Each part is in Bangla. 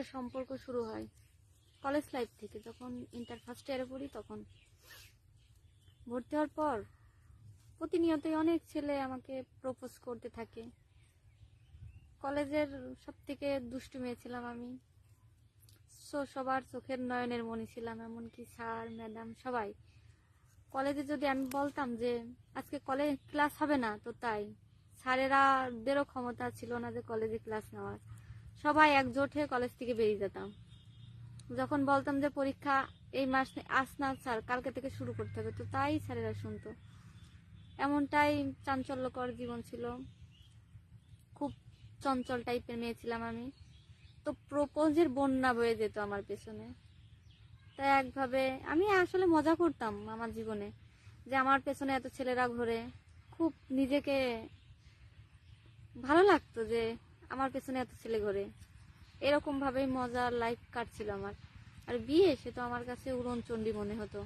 একটা সম্পর্ক শুরু হয় কলেজ লাইফ থেকে। যখন ইন্টার ফার্স্ট ইয়ারে পড়ি তখন ভর্তি হওয়ার পর প্রতিনিয়তই অনেক ছেলে আমাকে প্রপোজ করতে থাকে। কলেজের সব থেকে দুষ্টু মেয়ে ছিলাম আমি। সবার চোখের নয়নের মণি ছিলাম, এমনকি স্যার ম্যাডাম সবাই। কলেজে যদি আমি বলতাম যে আজকে কলেজ ক্লাস হবে না, তো তাই স্যারেরাদেরও ক্ষমতা ছিল না যে কলেজে ক্লাস নেওয়ার। সবাই একজোট হয়ে কলেজ থেকে বেরিয়ে যেতাম। যখন বলতাম যে পরীক্ষা এই মাস আজ না স্যার, কালকে থেকে শুরু করতে হবে, তো তাই স্যারেরা শুনতো। এমনটাই চাঞ্চল্যকর জীবন ছিল। খুব চঞ্চল টাইপের মেয়ে ছিলাম আমি। তো প্রপোজের বন্যা বয়ে যেত আমার পেছনে। তাই একভাবে আমি আসলে মজা করতাম আমার জীবনে, যে আমার পেছনে এত ছেলেরা ঘোরে। খুব নিজেকে ভালো লাগতো যে আমার পেছনে এত ছেলে ঘোরে। এরকম ভাবেই মজার লাইফ কাটছিল আমার। আর বিয়ে, সে তো আমার কাছে উড়নচণ্ডী মনে হতো,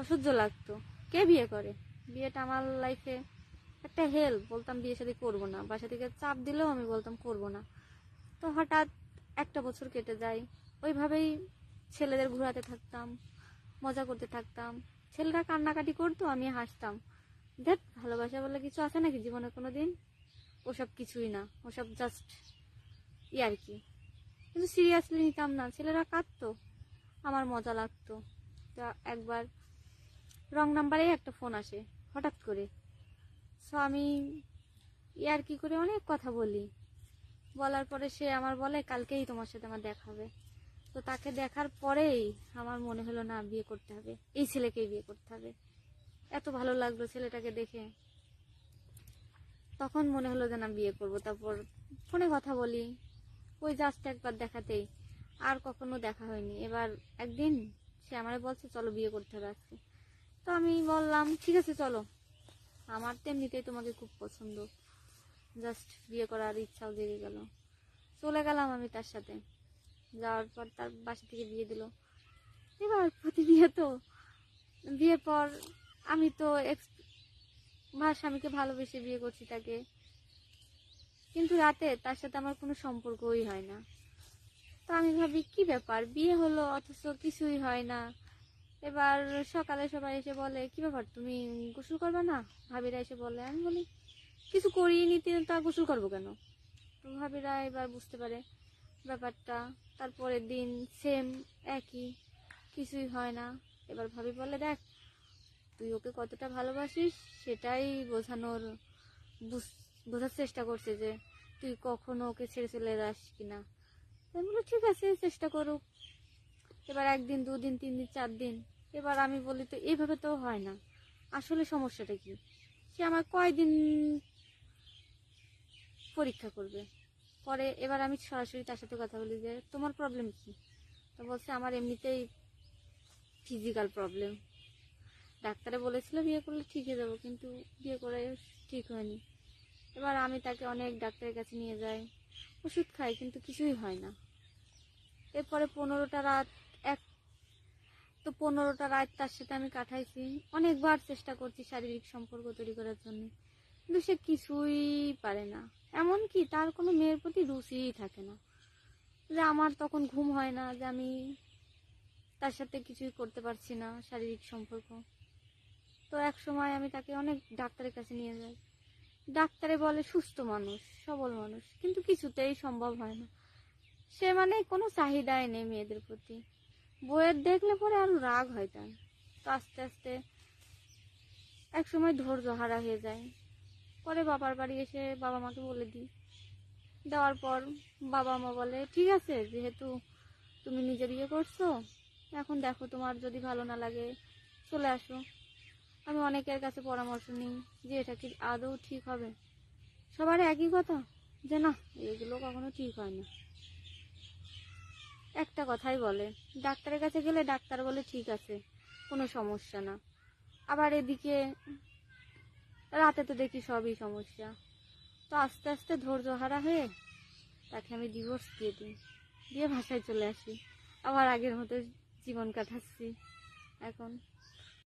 অসহ্য লাগতো। কে বিয়ে করে? বিয়েটা আমার লাইফে একটা হেল্প। বলতাম বিয়ে শাদী করবো না, বাসা থেকে চাপ দিলেও আমি বলতাম করবো না। তো হঠাৎ একটা বছর কেটে যায়, ওইভাবেই ছেলেদের ঘোরাতে থাকতাম, মজা করতে থাকতাম। ছেলেরা কান্নাকাটি করতো, আমি হাসতাম। দেখ, ভালোবাসা বলে কিছু আছে নাকি জীবনে কোনোদিন? ওসব কিছুই না, ওসব জাস্ট আর কি। কিন্তু সিরিয়াসলি নিতাম না। ছেলেরা কাঁদতো, আমার মজা লাগতো। তো একবার রং নাম্বারে একটা ফোন আসে হঠাৎ করে। সো আমি আর কি করে অনেক কথা বলি। বলার পরে সে আমার বলে কালকেই তোমার সাথে আমার দেখা হবে। তো তাকে দেখার পরেই আমার মনে হলো না, বিয়ে করতে হবে, এই ছেলেকেই বিয়ে করতে হবে। এত ভালো লাগলো ছেলেটাকে দেখে। তখন মনে হলো যে না, বিয়ে করবো। তারপর ফোনে কথা বলি, ওই জাস্ট একবার দেখাতেই। আর কখনো দেখা হয়নি। এবার একদিন সে আমারে বলছে চলো বিয়ে করতে হবে আজকে। তো আমি বললাম ঠিক আছে চলো, আমার তো এমনিতেই তোমাকে খুব পছন্দ, জাস্ট বিয়ে করার ইচ্ছাও জেগে গেল। চলে গেলাম আমি তার সাথে। যাওয়ার পর তার বাসা থেকে বিয়ে দিল। এবার প্রতিনিয়ত বিয়ের পর আমি তো আমার স্বামীকে ভালোবেসে বিয়ে করছি তাকে, কিন্তু রাতে তার সাথে আমার কোনো সম্পর্কই হয় না। তো আমি ভাবি কি ব্যাপার, বিয়ে হলো অথচ কিছুই হয় না। এবার সকালে সবাই এসে বলে কি ব্যাপার, তুমি গোসল করবে না? ভাবিরা এসে বলে। আমি বলি কিছু করিয়ে নিতে, তা গোসল করবো কেন? তো ভাবিরা এবার বুঝতে পারে ব্যাপারটা। তারপরের দিন সেম একই, কিছুই হয় না। এবার ভাবি বলে দেখ, তুই ওকে কতটা ভালোবাসিস সেটাই বোঝার চেষ্টা করছে, যে তুই কখনো ওকে ছেড়ে চলে যাস কিনা। আমি বলি ঠিক আছে, চেষ্টা করুক। এবার একদিন, দুদিন, 3 দিন, 4 দিন। এবার আমি বলি তো এইভাবে তো হয় না, আসলে সমস্যাটা কি? সে আমার কয়দিন পরীক্ষা করবে। পরে এবার আমি সরাসরি তার সাথে কথা বলি যে তোমার প্রবলেম কি? তো বলছে আমার এমনিতেই ফিজিক্যাল প্রবলেম। ডাক্তারে বলেছিল বিয়ে করলে ঠিক হয়ে যাবো, কিন্তু বিয়ে করে ঠিক হয়নি। এবার আমি তাকে অনেক ডাক্তারের কাছে নিয়ে যাই, ওষুধ খাই, কিন্তু কিছুই হয় না। এরপরে 15টা রাত, এক তো 15টা রাত তার সাথে আমি কাটাইছি। অনেকবার চেষ্টা করছি শারীরিক সম্পর্ক তৈরি করার জন্য, কিন্তু সে কিছুই পারে না। এমনকি তার কোনো মেয়ের প্রতি রুচিই থাকে না। যে আমার তখন ঘুম হয় না, যে আমি তার সাথে কিছুই করতে পারছি না শারীরিক সম্পর্ক। তো এক সময় আমি তাকে অনেক ডাক্তারের কাছে নিয়ে যাই। ডাক্তারে বলে সুস্থ মানুষ, সবল মানুষ, কিন্তু কিছুতেই সম্ভব হয় না। সে মানে কোনো চাহিদাই নেই মেয়েদের প্রতি। বইয়ের দেখলে পরে আরো রাগ হয় তার। তো আস্তে আস্তে এক সময় ধৈর্য হারা হয়ে যায়। পরে বাবার বাড়ি এসে বাবা মাকে বলে দিই। দেওয়ার পর বাবা মা বলে ঠিক আছে, যেহেতু তুমি নিজে বিয়ে করছো, এখন দেখো তোমার যদি ভালো না লাগে চলে আসো। আমি অনেকের কাছে পরামর্শ নিই যে এটা কি আদৌ ঠিক হবে। সবার একই কথা, যে না, এগুলো কখনো ঠিক হয় না। একটা কথাই বলে, ডাক্তারের কাছে গেলে ডাক্তার বলে ঠিক আছে, কোনো সমস্যা না। আবার এদিকে রাতে তো দেখি সবই সমস্যা। তো আস্তে আস্তে ধৈর্য হারা হয়ে তাকে আমি ডিভোর্স দিয়ে দিই, দিয়ে বাসায় চলে আসি। আবার আগের মতো জীবন কাটাচ্ছি এখন।